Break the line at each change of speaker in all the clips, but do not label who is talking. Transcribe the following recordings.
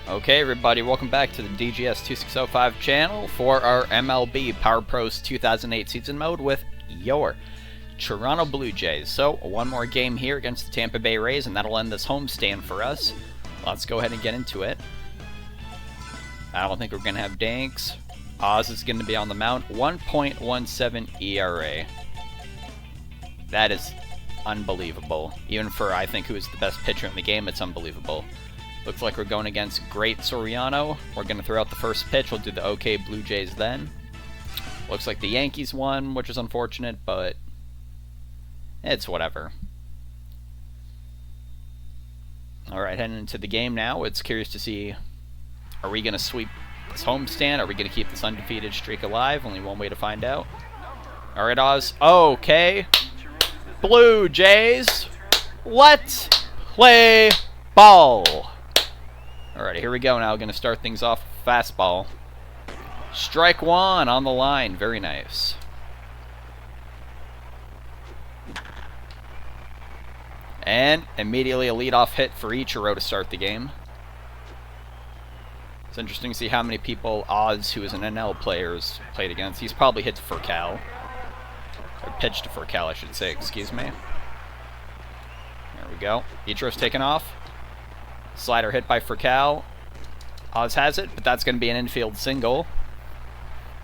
Okay, everybody, welcome back to the DGS2605 channel for our MLB Power Pros 2008 season mode with your Toronto Blue Jays. So, one more game here against the Tampa Bay Rays, and that'll end this homestand for us. Let's go ahead and get into it. I don't think we're going to have Danks. Oz is going to be on the mound. 1.17 ERA. That is unbelievable. Even for, I think, who is the best pitcher in the game, it's unbelievable. Looks like we're going against Great Soriano. We're going to throw out the first pitch. We'll do the OK Blue Jays then. Looks like the Yankees won, which is unfortunate, but it's whatever. Alright, heading into the game now. It's curious to see, are we going to sweep this homestand? Are we going to keep this undefeated streak alive? Only one way to find out. Alright, Oz. Okay. Blue Jays, let's play ball. Alright, here we go now. Going to start things off with fastball. Strike one on the line. Very nice. And immediately a leadoff hit for Ichiro to start the game. It's interesting to see how many people Oz, who is an NL player, has played against. He's probably hit to Furcal. Or pitched to Furcal, I should say. Excuse me. There we go. Ichiro's taken off. Slider hit by Furcal. Oz has it, but that's going to be an infield single.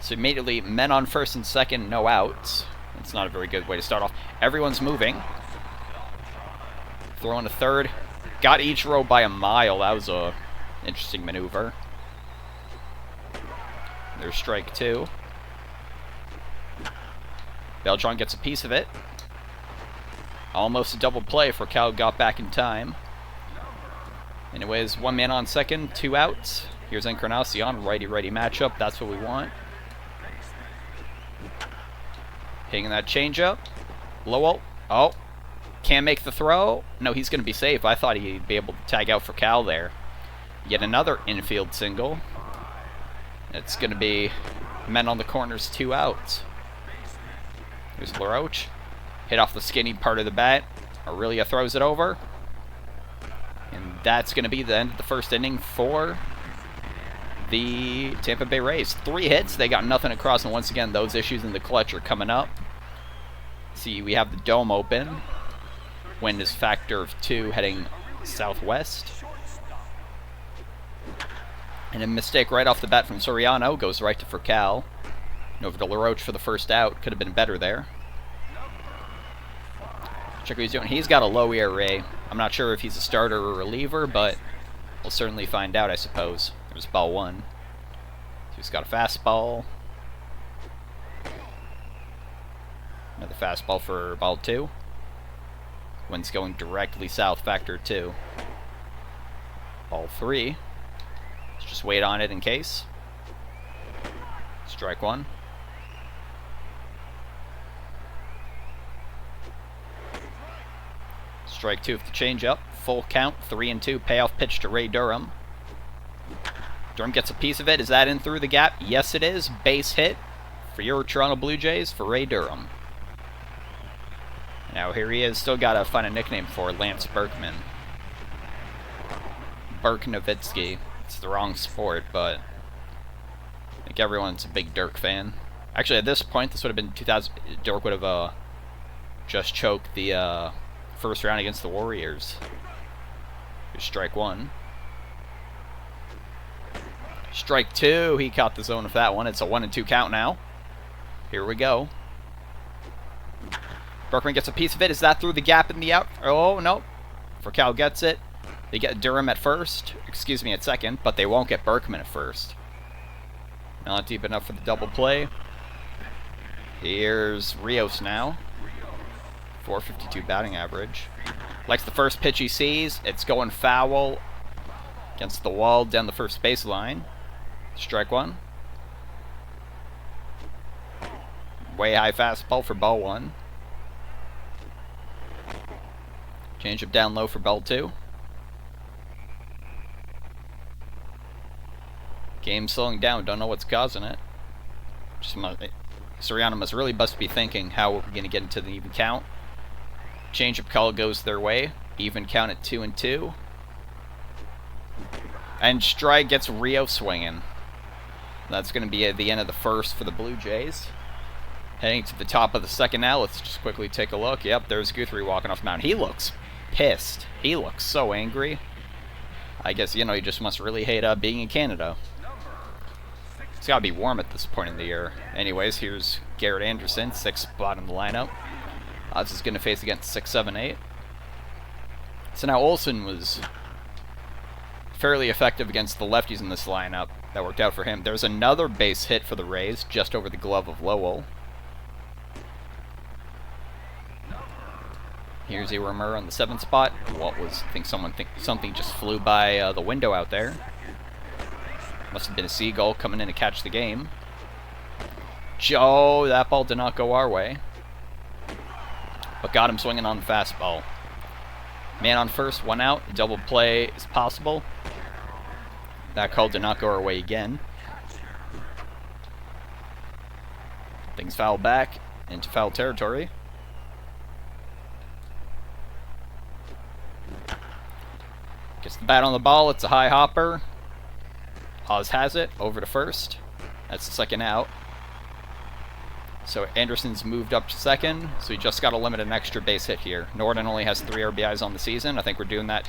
So immediately, men on first and second, no outs. That's not a very good way to start off. Everyone's moving. Throwing to third. Got Ichiro by a mile. That was a interesting maneuver. There's strike two. Beltran gets a piece of it. Almost a double play for Cal. Got back in time. Anyways, one man on second, two outs. Here's Encarnacion, righty-righty matchup. That's what we want. Hitting that changeup. Lowell. Oh, can't make the throw. No, he's going to be safe. I thought he'd be able to tag out for Cal there. Yet another infield single. It's going to be men on the corners, two outs. Here's LaRoche. Hit off the skinny part of the bat. Aurelia throws it over. And that's going to be the end of the first inning for the Tampa Bay Rays. 3 hits. They got nothing across. And once again, those issues in the clutch are coming up. See, we have the dome open. Wind is factor of 2 heading southwest. And a mistake right off the bat from Soriano. Goes right to Furcal. And over to LaRoche for the first out. Could have been better there. Check what he's doing. He's got a low ERA. I'm not sure if he's a starter or a reliever, but we'll certainly find out, I suppose. There's ball one. So he's got a fastball. Another fastball for ball two. Wind's going directly south, factor 2. Ball 3. Let's just wait on it in case. Strike one. Strike two with the changeup. Full count, 3-2. Payoff pitch to Ray Durham. Durham gets a piece of it. Is that in through the gap? Yes, it is. Base hit for your Toronto Blue Jays for Ray Durham. Now here he is. Still got to find a nickname for Lance Berkman. Burk-Nowitzki. It's the wrong sport, but I think everyone's a big Dirk fan. Actually, at this point, this would have been 2000. Dirk would have just choked the first round against the Warriors. Here's strike one. Strike two. He caught the zone of that one. It's a 1-2 count now. Here we go. Berkman gets a piece of it. Is that through the gap in the out? Oh, no. Furcal gets it. They get Durham at first. Excuse me, at second. But they won't get Berkman at first. Not deep enough for the double play. Here's Rios now. 452 batting average. Likes the first pitch he sees. It's going foul against the wall down the first baseline. Strike one. Way high fastball for ball one. Changeup down low for ball two. Game slowing down. Don't know what's causing it. Soriano must be thinking how we're going to get into the even count. Changeup call goes their way. Even count at 2-2. And strike gets Rio swinging. That's going to be at the end of the first for the Blue Jays. Heading to the top of the second now. Let's just quickly take a look. Yep, there's Guthrie walking off the mound. He looks pissed. He looks so angry. I guess, you know, he just must really hate being in Canada. It's got to be warm at this point in the year. Anyways, here's Garrett Anderson, 6th spot in the lineup. This is going to face against 6, 7, 8. So now Olsen was fairly effective against the lefties in this lineup. That worked out for him. There's another base hit for the Rays, just over the glove of Lowell. Here's Iramura on the 7th spot. What was? I think something just flew by the window out there. Must have been a seagull coming in to catch the game. Joe, that ball did not go our way, but got him swinging on the fastball. Man on first, 1 out. Double play is possible. That call did not go our way again. Things foul back into foul territory. Gets the bat on the ball. It's a high hopper. Oz has it over to first. That's the 2nd out. So Anderson's moved up to 2nd, so he just got to limit an extra base hit here. Norden only has 3 RBIs on the season. I think we're doing that.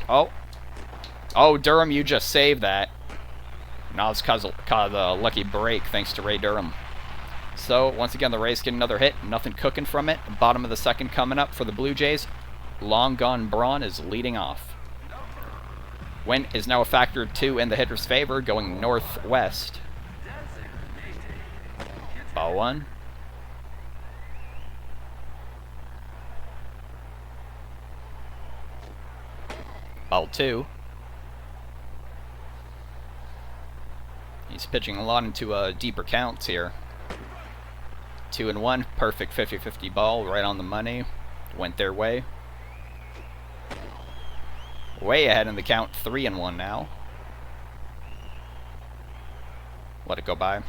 Oh, Durham, you just saved that. Nas caught a lucky break thanks to Ray Durham. So, once again, the Rays get another hit. Nothing cooking from it. Bottom of the 2nd coming up for the Blue Jays. Long Gone Braun is leading off. Wind is now a factor of 2 in the hitter's favor, going northwest. Ball 1. Ball 2. He's pitching a lot into deeper counts here. 2-1, perfect 50-50 ball, right on the money. Went their way. Way ahead in the count, 3-1 now. Let it go by.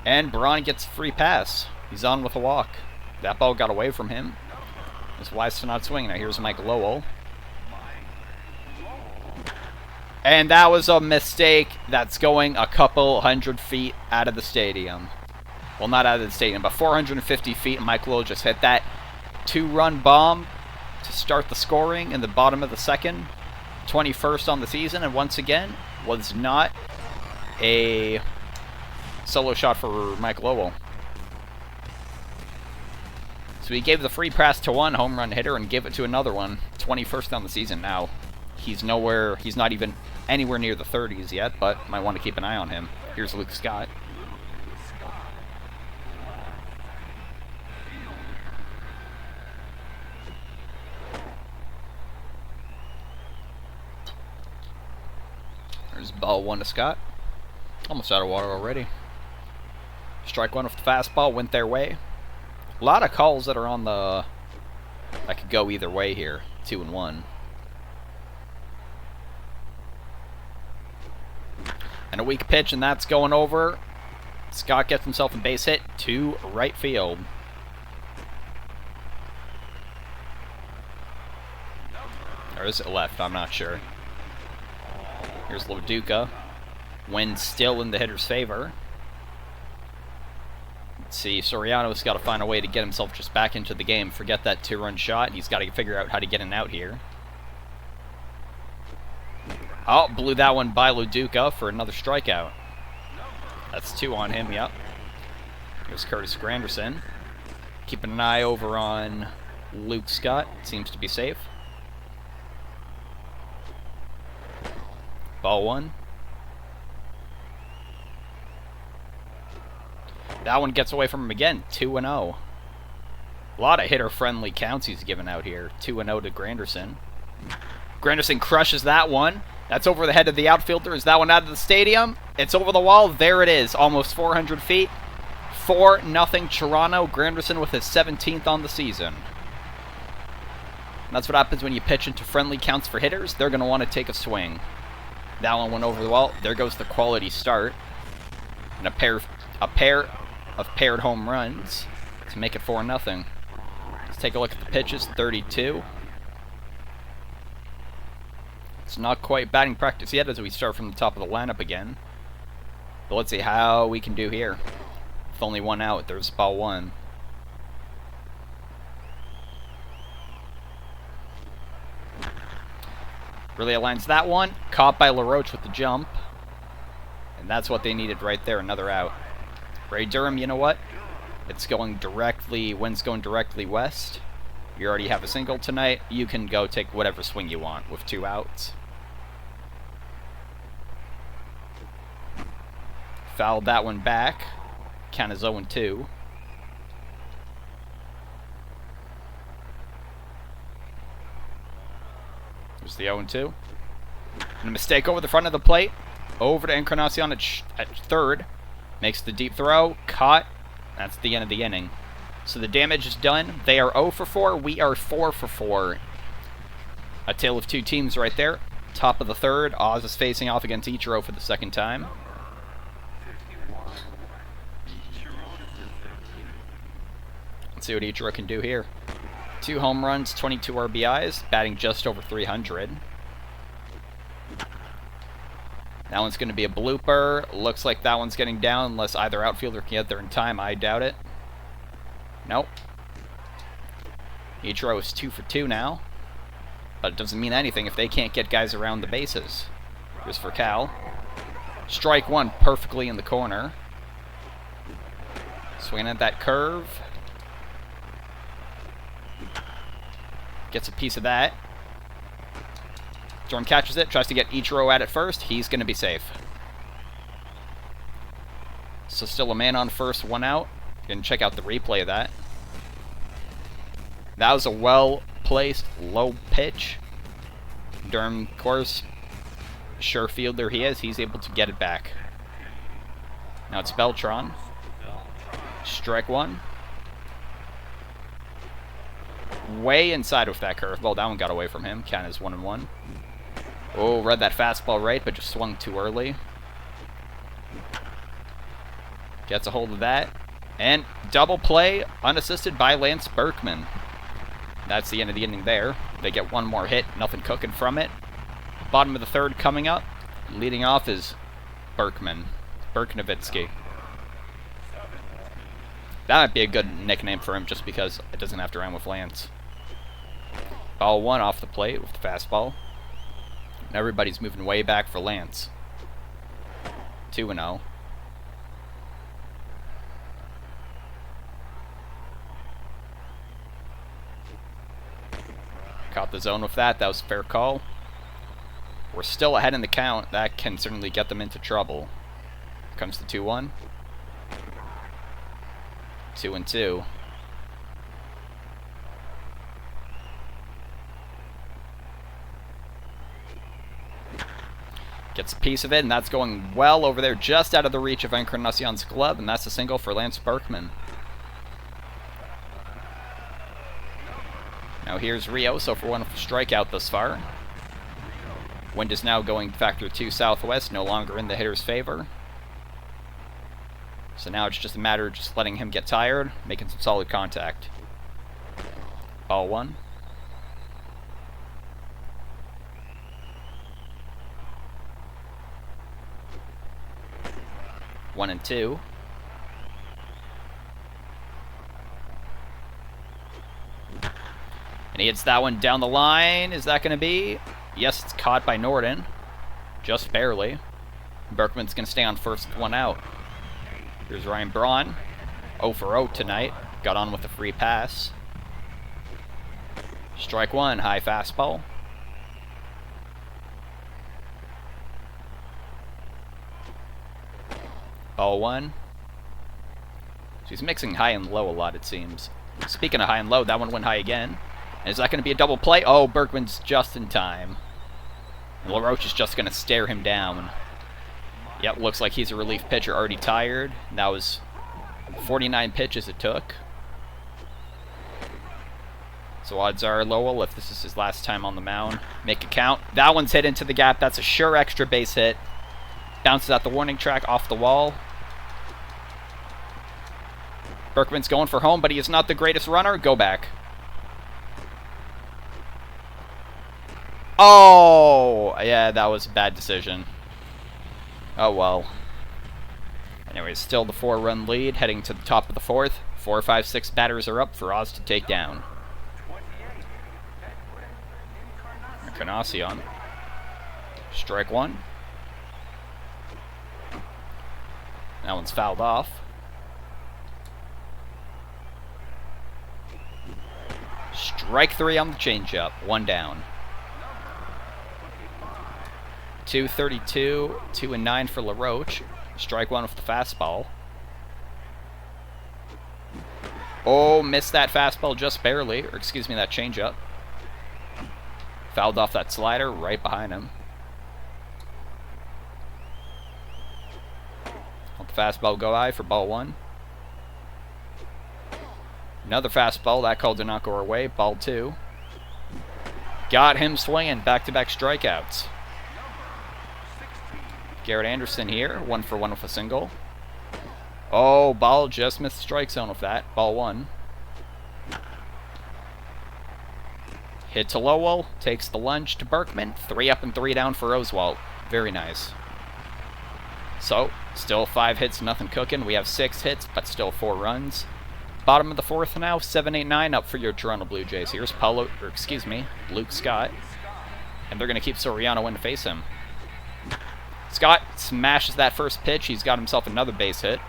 And Braun gets a free pass. He's on with a walk. That ball got away from him. It's wise to not swing. Now here's Mike Lowell. And that was a mistake. That's going a couple hundred feet out of the stadium. Well, not out of the stadium, but 450 feet. Mike Lowell just hit that 2-run bomb to start the scoring in the bottom of the 2nd. 21st on the season, and once again, was not a solo shot for Mike Lowell. So he gave the free pass to one home run hitter and gave it to another one. 21st on the season now. He's not even anywhere near the 30s yet, but might want to keep an eye on him. Here's Luke Scott. There's ball 1 to Scott. Almost out of water already. Strike 1 with the fastball, went their way. A lot of calls that are on the... that could go either way here. 2-1. And a weak pitch, and that's going over. Scott gets himself a base hit to right field. Or is it left? I'm not sure. Here's Loduca. Wind still in the hitter's favor. Let's see, Soriano's got to find a way to get himself just back into the game. Forget that 2-run shot. He's got to figure out how to get an out here. Oh, blew that one by Loduca for another strikeout. That's 2 on him, yep. Here's Curtis Granderson. Keeping an eye over on Luke Scott. Seems to be safe. Ball 1. That one gets away from him again. 2-0. A lot of hitter-friendly counts he's given out here. 2-0 to Granderson. Granderson crushes that one. That's over the head of the outfielder. Is that one out of the stadium? It's over the wall. There it is. Almost 400 feet. 4-0 Toronto. Granderson with his 17th on the season. And that's what happens when you pitch into friendly counts for hitters. They're going to want to take a swing. That one went over the wall. There goes the quality start. And a pair of paired home runs to make it 4-0. Let's take a look at the pitches. 32. It's not quite batting practice yet as we start from the top of the lineup again. But let's see how we can do here. With only one out, there's ball one. Really aligns that one. Caught by LaRoche with the jump. And that's what they needed right there, another out. Ray Durham, you know what? It's going directly, wind's going directly west. You already have a single tonight. You can go take whatever swing you want with 2 outs. Fouled that one back. Count is 0-2. There's the 0-2. And a mistake over the front of the plate. Over to Encarnacion at third. Makes the deep throw. Caught. That's the end of the inning. So the damage is done. They are 0 for 4. We are 4 for 4. A tale of two teams right there. Top of the third. Oz is facing off against Ichiro for the second time. Let's see what Ichiro can do here. 2 home runs, 22 RBIs, batting just over 300. That one's going to be a blooper. Looks like that one's getting down unless either outfielder can get there in time. I doubt it. Nope. Ichiro is 2 for 2 now. But it doesn't mean anything if they can't get guys around the bases. Here's for Cal. Strike one perfectly in the corner. Swinging at that curve. Gets a piece of that. Durham catches it, tries to get Ichiro at it first. He's going to be safe. So still a man on first, 1 out. You can check out the replay of that. That was a well-placed, low pitch. Durham, of course, sure fielder he is. He's able to get it back. Now it's Beltran. Strike one. Way inside with that curveball. That one got away from him. Count is 1-1. Oh, read that fastball right, but just swung too early. Gets a hold of that. And double play, unassisted by Lance Berkman. That's the end of the inning there. They get one more hit, nothing cooking from it. Bottom of the third coming up. Leading off is Berkman. Berknovitsky. That might be a good nickname for him just because it doesn't have to rhyme with Lance. Ball one off the plate with the fastball. And everybody's moving way back for Lance. 2-0. Caught the zone with that. That was a fair call. We're still ahead in the count. That can certainly get them into trouble. Here comes the 2-1. 2-2. Gets a piece of it, and that's going well over there, just out of the reach of Encarnacion's glove, and that's a single for Lance Berkman. Now here's Rio, so for one strikeout thus far. Wind is now going factor 2 southwest, no longer in the hitter's favor. So now it's just a matter of just letting him get tired, making some solid contact. Ball one. One and two. And he hits that one down the line. Is that going to be? Yes, it's caught by Norden. Just barely. Berkman's going to stay on first with 1 out. Here's Ryan Braun. 0 for 0 tonight. Got on with a free pass. Strike one, high fastball. Ball one. So he's mixing high and low a lot, it seems. Speaking of high and low, that one went high again. And is that going to be a double play? Oh, Berkman's just in time. And LaRoche is just going to stare him down. Yep, looks like he's a relief pitcher, already tired. That was 49 pitches it took. So odds are Lowell, if this is his last time on the mound, make it count. That one's hit into the gap. That's a sure extra base hit. Bounces out the warning track, off the wall. Berkman's going for home, but he is not the greatest runner. Go back. Oh, yeah, that was a bad decision. Oh, well. Anyways, still the 4-run lead, heading to the top of the 4th. 4, 5, 6 batters are up for Oz to take down. Encarnacion. Strike 1. That one's fouled off. Strike 3 on the changeup. 1 down. 2-32, 2-9 for LaRoche. Strike 1 with the fastball. Oh, missed that fastball just barely. Or excuse me, that changeup. Fouled off that slider right behind him. Let the fastball go high for ball 1. Another fastball. That call did not go our way. Ball 2. Got him swinging. Back-to-back strikeouts. Garrett Anderson here. 1 for 1 with a single. Oh, ball just missed the strike zone with that. Ball 1. Hit to Lowell. Takes the lunge to Berkman. 3 up and 3 down for Oswalt. Very nice. So, still 5 hits, nothing cooking. We have 6 hits, but still 4 runs. Bottom of the 4th now, 7-8-9 up for your Toronto Blue Jays. Here's Luke Scott. And they're going to keep Soriano in to face him. Scott smashes that first pitch. He's got himself another base hit.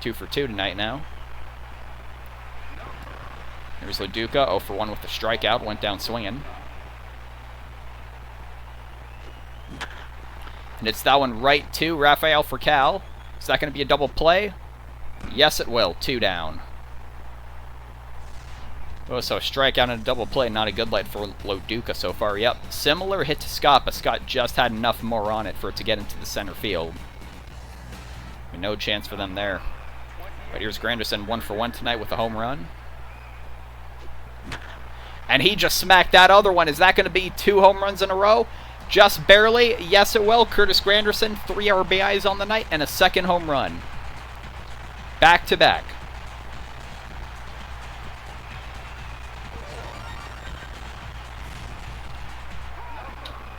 2 for 2 tonight now. Here's LaDuca, 0 for 1 with the strikeout. Went down swinging. And it's that one right to Rafael Furcal. Is that going to be a double play? Yes, it will. 2 down. Oh, so a strikeout and a double play. Not a good light for LaDuca so far. Yep. Similar hit to Scott, but Scott just had enough more on it for it to get into the center field. No chance for them there. But here's Granderson, 1 for 1 tonight with a home run. And he just smacked that other one. Is that going to be 2 home runs in a row? Just barely. Yes, it will. Curtis Granderson, 3 RBIs on the night and a second home run. Back to back.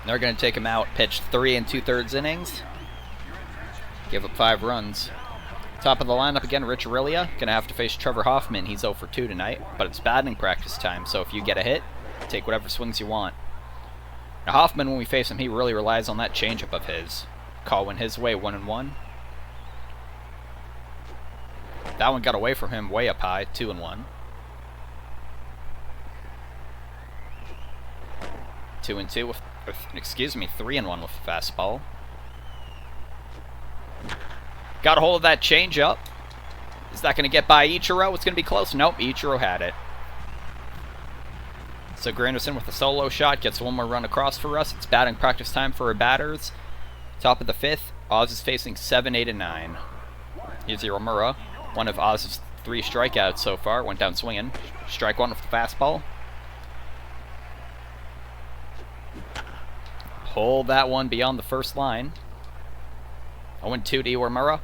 They're going to take him out. Pitched 3 2/3 innings. Give up 5 runs. Top of the lineup again, Rich Aurelia. Going to have to face Trevor Hoffman. He's 0 for 2 tonight, but it's batting practice time, so if you get a hit, take whatever swings you want. Now Hoffman, when we face him, he really relies on that changeup of his. Call went his way, 1-1. That one got away from him way up high, 2-1. 2-2 with, 3-1 with the fastball. Got a hold of that changeup. Is that going to get by Ichiro? It's going to be close. Nope, Ichiro had it. So Granderson with a solo shot gets 1 more run across for us. It's batting practice time for our batters. Top of the 5th, Oz is facing 7, 8, and 9. Here's Murrah, one of Oz's 3 strikeouts so far. Went down swinging. Strike 1 with the fastball. Hold that one beyond the first line. 0-2 to Iwamura.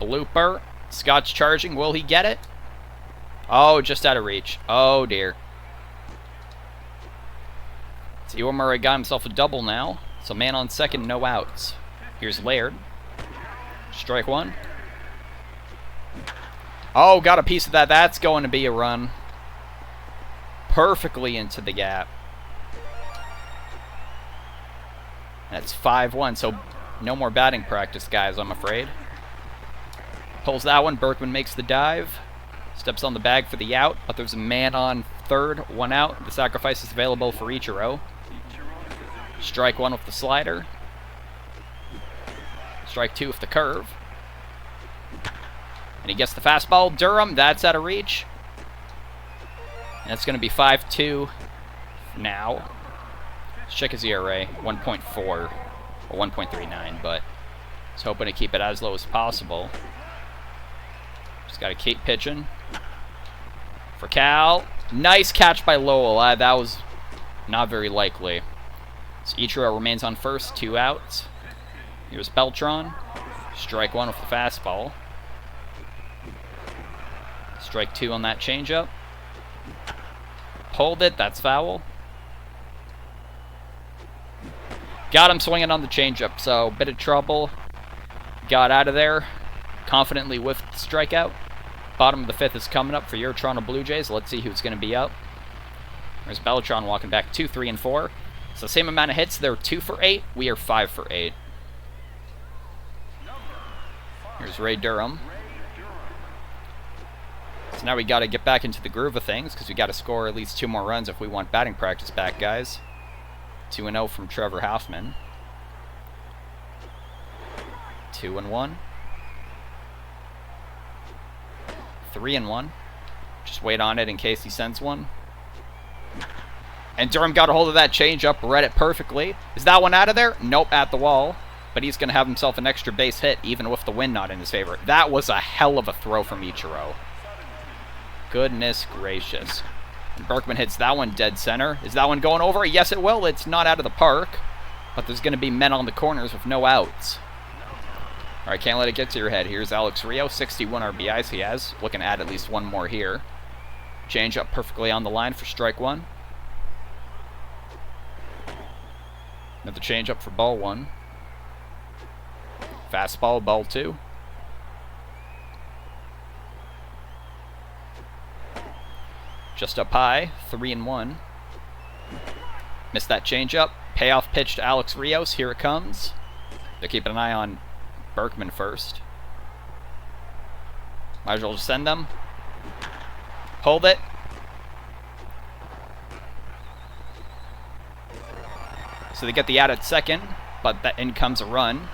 Blooper. Scott's charging. Will he get it? Oh, just out of reach. Oh, dear. So Iwamura got himself a double now. So man on second, no outs. Here's Laird. Strike 1. Oh, got a piece of that. That's going to be a run. Perfectly into the gap. That's 5-1, so no more batting practice, guys, I'm afraid. Pulls that one. Berkman makes the dive. Steps on the bag for the out, but there's a man on third, 1 out. The sacrifice is available for Ichiro. Strike 1 with the slider. Strike 2 with the curve. And he gets the fastball. Durham, that's out of reach. And it's going to be 5-2 now. Let's check his ERA, 1.4 or 1.39, but I was hoping to keep it as low as possible. Just got to keep pitching. For Cal, nice catch by Lowell. That was not very likely. So Ichiro remains on first, 2 outs. Here's Beltran. Strike 1 with the fastball. Strike 2 on that changeup. Hold it, that's foul. Got him swinging on the changeup, so bit of trouble. Got out of there. Confidently whiffed the strikeout. Bottom of the fifth is coming up for your Toronto Blue Jays. Let's see who's going to be up. There's Beltran walking back 2, 3, and 4. So same amount of hits. They're 2 for 8. We are 5 for 8. Here's Ray Durham. So now we got to get back into the groove of things because we got to score at least 2 more runs if we want batting practice back, guys. 2-0 from Trevor Hoffman. 2-1. 3-1. Just wait on it in case he sends one. And Durham got a hold of that changeup, read it perfectly. Is that one out of there? Nope, at the wall. But he's going to have himself an extra base hit, even with the wind not in his favor. That was a hell of a throw from Ichiro. Goodness gracious. And Berkman hits that one dead center. Is that one going over? Yes, it will. It's not out of the park. But there's going to be men on the corners with no outs. All right, can't let it get to your head. Here's Alex Rio, 61 RBIs he has. Looking to add at least one more here. Change up perfectly on the line for strike 1. Another change up for ball 1. Fastball, ball 2. Just up high, 3-1. Missed that changeup. Payoff pitch to Alex Rios. Here it comes. They're keeping an eye on Berkman first. Might as well just send them. Hold it. So they get the out at second, but that in comes a run.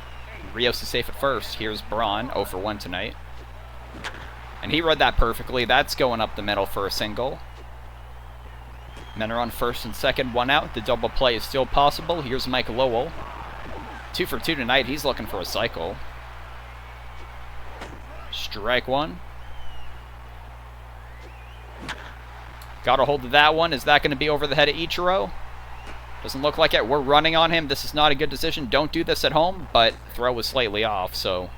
Rios is safe at first. Here's Braun, 0 for 1 tonight. And he read that perfectly. That's going up the middle for a single. Men are on first and second, 1 out. The double play is still possible. Here's Mike Lowell. 2 for 2 tonight. He's looking for a cycle. Strike 1. Got a hold of that one. Is that going to be over the head of Ichiro? Doesn't look like it. We're running on him. This is not a good decision. Don't do this at home, but throw was slightly off, so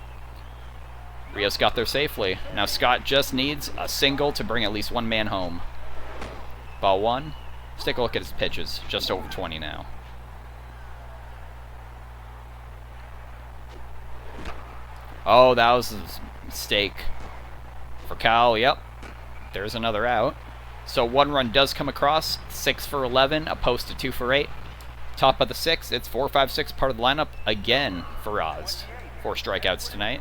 Rios got there safely. Now Scott just needs a single to bring at least one man home. Ball 1. Let's take a look at his pitches. Just over 20 now. Oh, that was a mistake for Cal. Yep. There's another out. So 1 run does come across. 6 for 11, opposed to 2 for 8. Top of the 6, it's 4, 5, 6, part of the lineup again for Oz. 4 strikeouts tonight.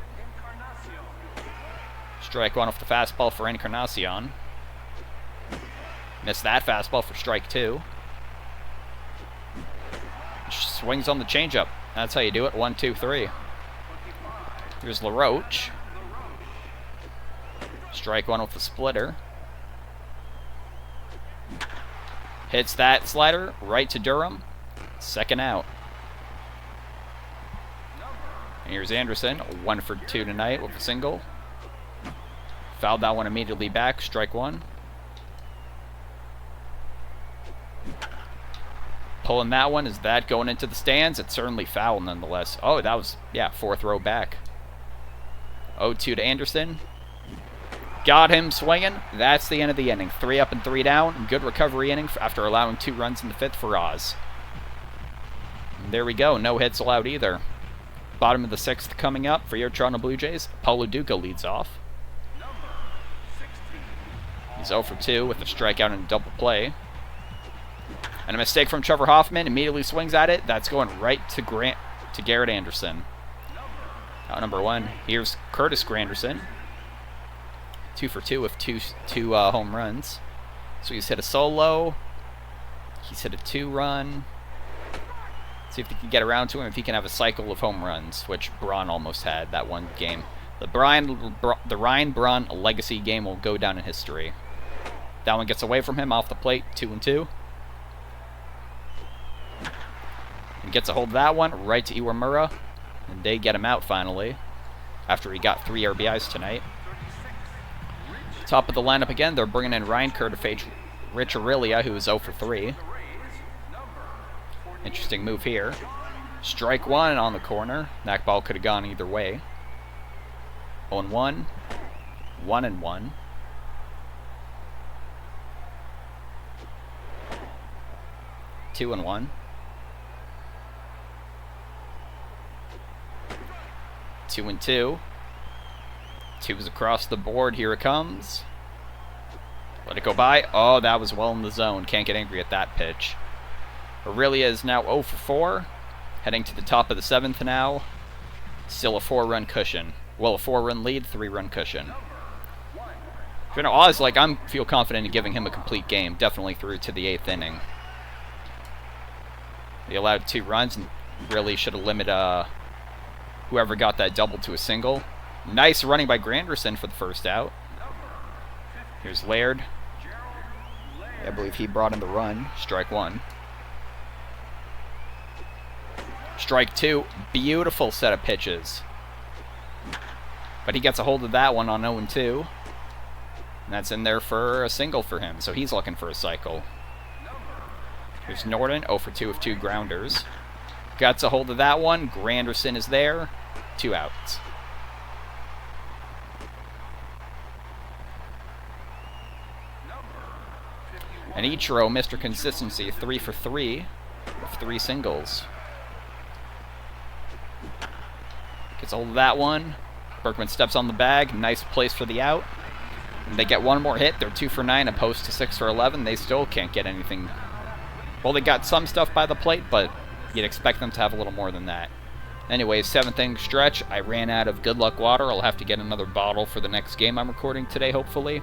Strike 1 off the fastball for Encarnacion. Missed that fastball for strike 2. Swings on the changeup. That's how you do it. 1, 2, 3. Here's LaRoche. Strike 1 with the splitter. Hits that slider right to Durham. Second out. And here's Anderson. 1 for 2 tonight with a single. Fouled that one immediately back. Strike 1. Pulling that one. Is that going into the stands? It's certainly foul nonetheless. Oh, that was, yeah, 4th row back. 0-2 to Anderson. Got him swinging. That's the end of the inning. 3 up and 3 down. Good recovery inning after allowing 2 runs in the 5th for Oz. And there we go. No hits allowed either. Bottom of the 6th coming up for your Toronto Blue Jays. Paulo Duca leads off. He's 0 for 2 with a strikeout and a double play. And a mistake from Trevor Hoffman. Immediately swings at it. That's going right to Garrett Anderson. Out number 1. Here's Curtis Granderson. 2 for 2 with two home runs. So he's hit a solo. He's hit a 2-run. See if they can get around to him, if he can have a cycle of home runs, which Braun almost had that one game. The Ryan Braun legacy game will go down in history. That one gets away from him off the plate, 2-2. And gets a hold of that one, right to Iwamura. And they get him out finally, after he got 3 RBIs tonight. Top of the lineup again, they're bringing in Ryan Kerr to face Rich Aurelia, who is 0 for 3. Interesting move here. Strike 1 on the corner. That ball could have gone either way. 0-1. 1-1. 2-1. 2-2. Two's across the board. Here it comes. Let it go by. Oh, that was well in the zone. Can't get angry at that pitch. Aurelia is now 0 for 4. Heading to the top of the 7th now. Still a 4-run cushion. Well, a 4-run lead, 3-run cushion. You know, Oz, like, I feel confident in giving him a complete game. Definitely through to the 8th inning. They allowed 2 runs and really should have limited whoever got that double to a single. Nice running by Granderson for the first out. Here's Laird. I believe he brought in the run. Strike 1. Strike 2. Beautiful set of pitches. But he gets a hold of that one on 0-2. And that's in there for a single for him. So he's looking for a cycle. Here's Norton. 0 for 2 with 2 grounders. Gets a hold of that one. Granderson is there. 2 outs. And Ichiro, Mr. Consistency, 3 for 3 with 3 singles. Gets a hold of that one. Berkman steps on the bag. Nice place for the out. And they get one more hit. They're 2 for 9, opposed to 6 for 11. They still can't get anything. Well, they got some stuff by the plate, but you'd expect them to have a little more than that. Anyways, 7th inning stretch. I ran out of good luck water. I'll have to get another bottle for the next game I'm recording today, hopefully.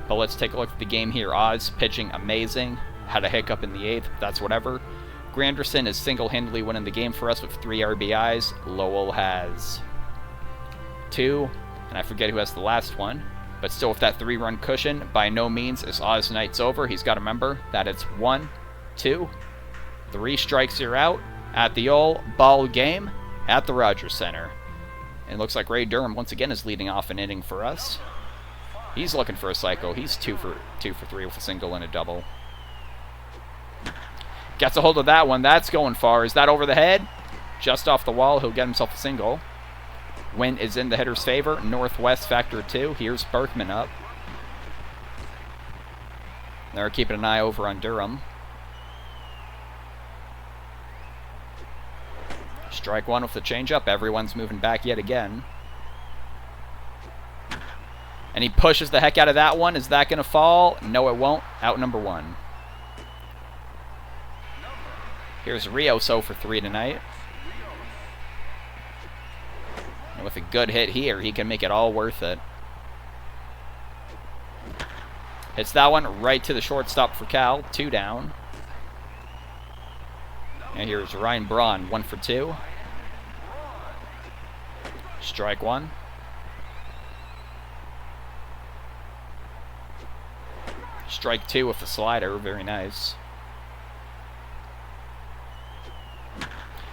But let's take a look at the game here. Oz pitching amazing. Had a hiccup in the 8th, but that's whatever. Granderson is single-handedly winning the game for us with 3 RBIs. Lowell has 2, and I forget who has the last one. But still with that 3-run cushion, by no means is Oz night's over. He's got to remember that it's 1, 2, 3 strikes, you're out at the old ball game at the Rogers Center. And it looks like Ray Durham once again is leading off an inning for us. He's looking for a cycle. He's 2 for 3 with a single and a double. Gets a hold of that one. That's going far. Is that over the head? Just off the wall. He'll get himself a single. Wind is in the hitter's favor. Northwest factor 2. Here's Berkman up. They're keeping an eye over on Durham. Strike 1 with the changeup. Everyone's moving back yet again. And he pushes the heck out of that one. Is that going to fall? No, it won't. Out number 1. Here's Rios 0 for 3 tonight. And with a good hit here, he can make it all worth it. Hits that one right to the shortstop for Cal. 2 down. And here's Ryan Braun, 1 for 2. Strike 1. Strike 2 with the slider. Very nice.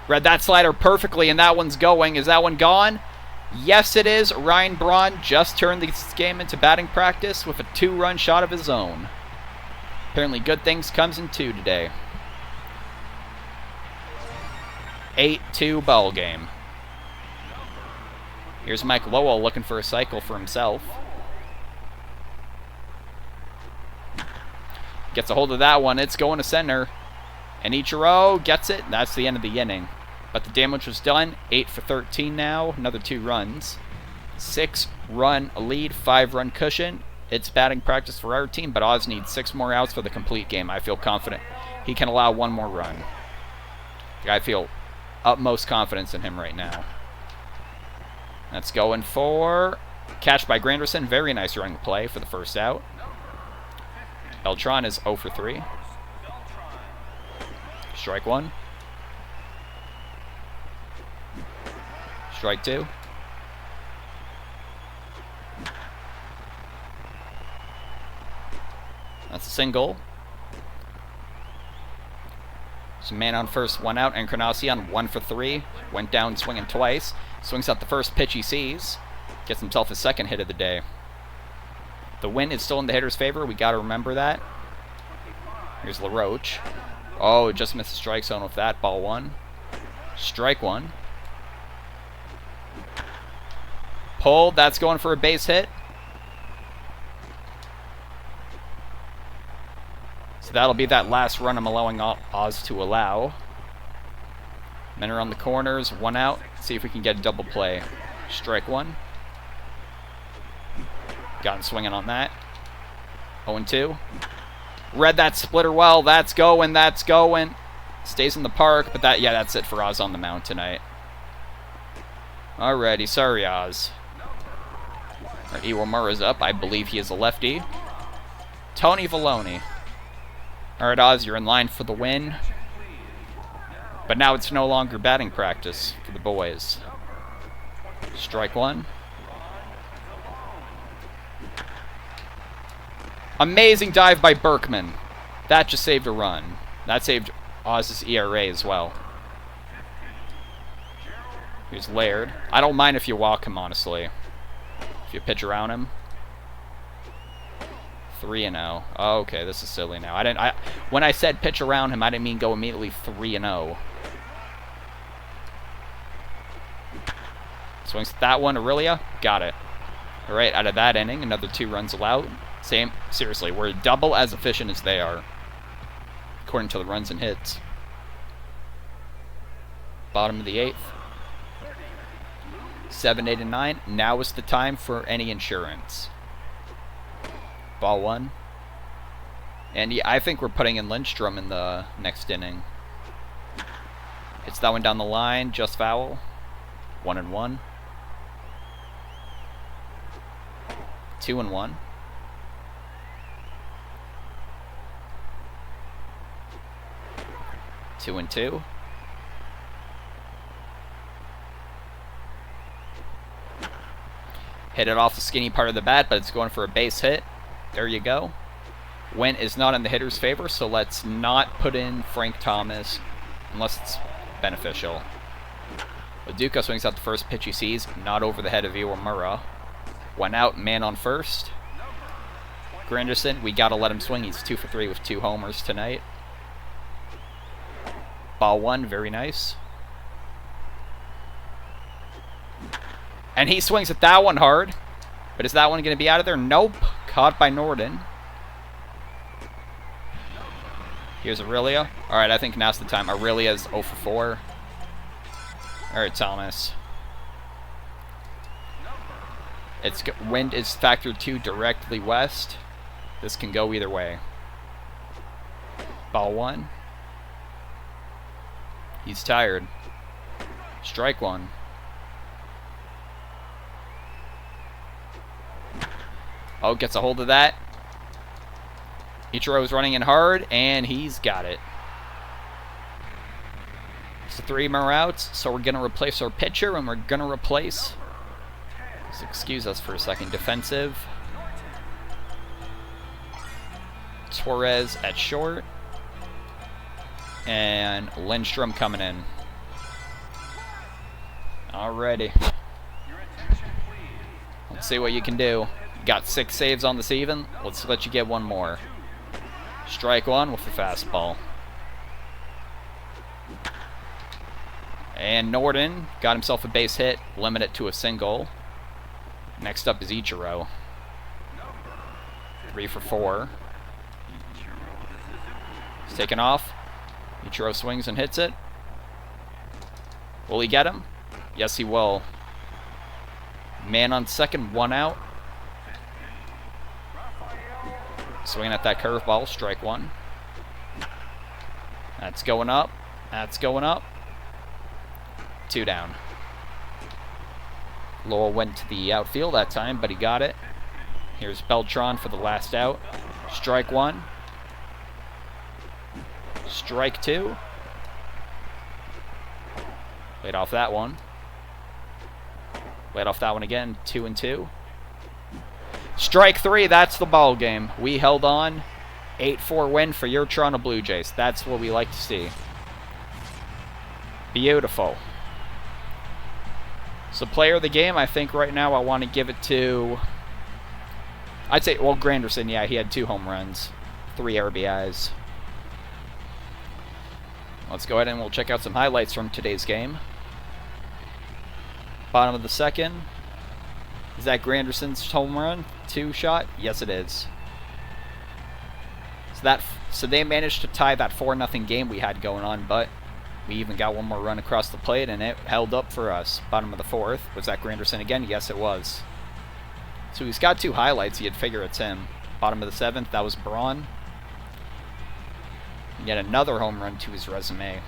Read that slider perfectly, and that one's going. Is that one gone? Yes, it is. Ryan Braun just turned this game into batting practice with a 2-run shot of his own. Apparently good things comes in 2 today. 8-2 ball game. Here's Mike Lowell looking for a cycle for himself. Gets a hold of that one. It's going to center. And Ichiro gets it. That's the end of the inning. But the damage was done. 8 for 13 now. Another 2 runs. 6-run lead. 5-run cushion. It's batting practice for our team, but Oz needs 6 more outs for the complete game. I feel confident he can allow 1 more run. I feel utmost confidence in him right now. That's going for catch by Granderson. Very nice running play for the first out. Beltran is 0 for 3. Strike 1. Strike 2. That's a single. Some man on first, 1 out. Encarnacion 1 for 3. Went down swinging twice. Swings out the first pitch he sees. Gets himself his 2nd hit of the day. The win is still in the hitter's favor. We got to remember that. Here's LaRoche. Oh, just missed the strike zone with that. Ball 1. Strike 1. Pulled. That's going for a base hit. So that'll be that last run I'm allowing Oz to allow. Men are on the corners. 1 out. See if we can get a double play. Strike one. Got him swinging on that. 0-2. Read that splitter well. That's going. That's going. Stays in the park, but that's it for Oz on the mound tonight. Alrighty, sorry, Oz. Iwamura's up. I believe he is a lefty. Tony Valoni. Alright, Oz, you're in line for the win. But now it's no longer batting practice for the boys. Strike one. Amazing dive by Berkman. That just saved a run. That saved Oz's ERA as well. Here's Laird. I don't mind if you walk him, honestly. If you pitch around him. 3-0. Oh, okay, this is silly now. When I said pitch around him, I didn't mean go immediately 3-0. Swings at that one, Aurelia. Got it. Alright, out of that inning, another 2 runs allowed. Seriously, we're double as efficient as they are, according to the runs and hits. Bottom of the 8th. 7, 8, and 9. Now is the time for any insurance. Ball 1. And yeah, I think we're putting in Lindstrom in the next inning. It's that one down the line, just foul. 1-1. 2-1. 2-2. Hit it off the skinny part of the bat, but it's going for a base hit. There you go. Went is not in the hitter's favor, so let's not put in Frank Thomas unless it's beneficial. Laduca swings out the first pitch he sees, not over the head of Iwamura. One out, man on first. Granderson, we gotta let him swing. He's 2 for 3 with 2 homers tonight. Ball 1, very nice. And he swings at that one hard. But is that one going to be out of there? Nope. Caught by Norden. Here's Aurelia. Alright, I think now's the time. Aurelia's 0 for 4. Alright, Thomas. Wind is factored to directly west. This can go either way. Ball 1. He's tired. Strike 1. Oh, gets a hold of that. Ichiro's running in hard, and he's got it. It's 3 more outs, so we're going to replace our pitcher, and we're going to replace... So excuse us for a second. Defensive. Torres at short. And Lindstrom coming in. Alrighty. Let's see what you can do. Got 6 saves on this even. Let's let you get one more. Strike 1 with the fastball. And Norden got himself a base hit. Limit it to a single. Next up is Ichiro. 3 for 4. He's taken off. Ichiro swings and hits it. Will he get him? Yes, he will. Man on second, 1 out. Swinging at that curveball, strike 1. That's going up. That's going up. 2 down. Lowell went to the outfield that time, but he got it. Here's Beltran for the last out. Strike 1. Strike 2. Laid off that one. Laid off that one again. 2-2. Strike 3. That's the ball game. We held on. 8-4 win for your Toronto Blue Jays. That's what we like to see. Beautiful. So player of the game, I think right now I want to give it to... I'd say, well, Granderson, yeah, he had 2 home runs. 3 RBIs. Let's go ahead and we'll check out some highlights from today's game. Bottom of the second. Is that Granderson's home run? 2 shot? Yes, it is. So they managed to tie that 4-0 game we had going on, but We even got one more run across the plate, and it held up for us. Bottom of the 4th. Was that Granderson again? Yes, it was. So he's got 2 highlights. You'd figure it's him. Bottom of the 7th, that was Braun. Yet another home run to his resume.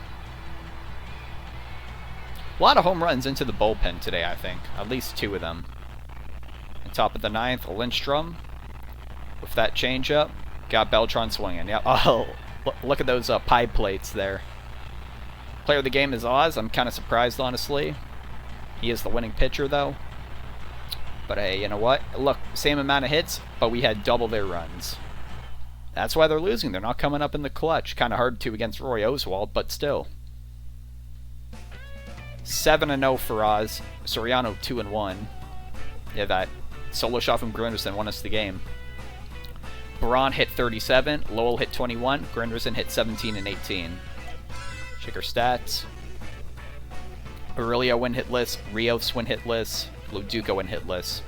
A lot of home runs into the bullpen today, I think. At least 2 of them. And top of the 9th, Lindstrom. With that changeup, got Beltran swinging. Yep. Oh, look at those pie plates there. Player of the game is Oz. I'm kind of surprised, honestly. He is the winning pitcher, though. But hey, you know what? Look, same amount of hits, but we had double their runs. That's why they're losing. They're not coming up in the clutch. Kind of hard to against Roy Oswalt, but still. 7-0 for Oz. Soriano 2-1. Yeah, that solo shot from Granderson won us the game. Braun hit 37. Lowell hit 21. Granderson hit 17 and 18. Check our stats. Aurelio win hitless. Rios win hitless. Luduco win hitless.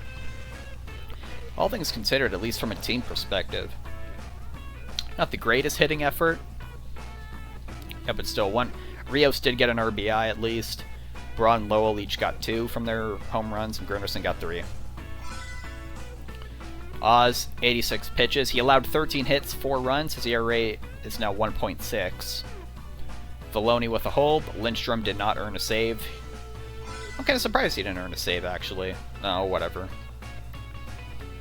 All things considered, at least from a team perspective. Not the greatest hitting effort. Yeah, but still one. Rios did get an RBI at least. Braun and Lowell each got 2 from their home runs, and Granderson got 3. Oz, 86 pitches. He allowed 13 hits, 4 runs. His ERA is now 1.6. Valoni with a hold. Lindstrom did not earn a save. I'm kind of surprised he didn't earn a save, actually. Oh, whatever.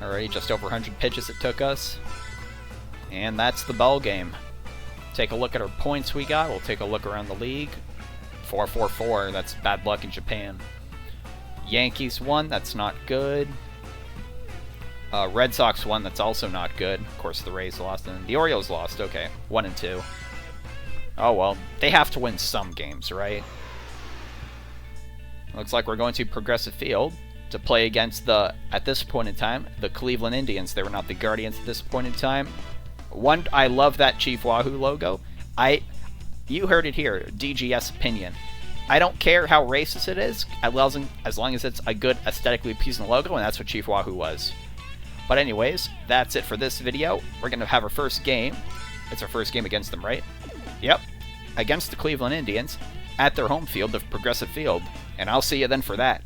Alrighty, just over 100 pitches it took us. And that's the ball game. Take a look at our points we got. We'll take a look around the league. 4-4-4. That's bad luck in Japan. Yankees won. That's not good. Red Sox won. That's also not good. Of course, the Rays lost. And the Orioles lost. Okay. 1-2. Oh, well. They have to win some games, right? Looks like we're going to Progressive Field to play against the, at this point in time, the Cleveland Indians. They were not the Guardians at this point in time. I love that Chief Wahoo logo. You heard it here, DGS opinion. I don't care how racist it is, as long as it's a good aesthetically pleasing logo, and that's what Chief Wahoo was. But anyways, that's it for this video. We're going to have our first game. It's our first game against them, right? Yep. Against the Cleveland Indians at their home field of Progressive Field. And I'll see you then for that.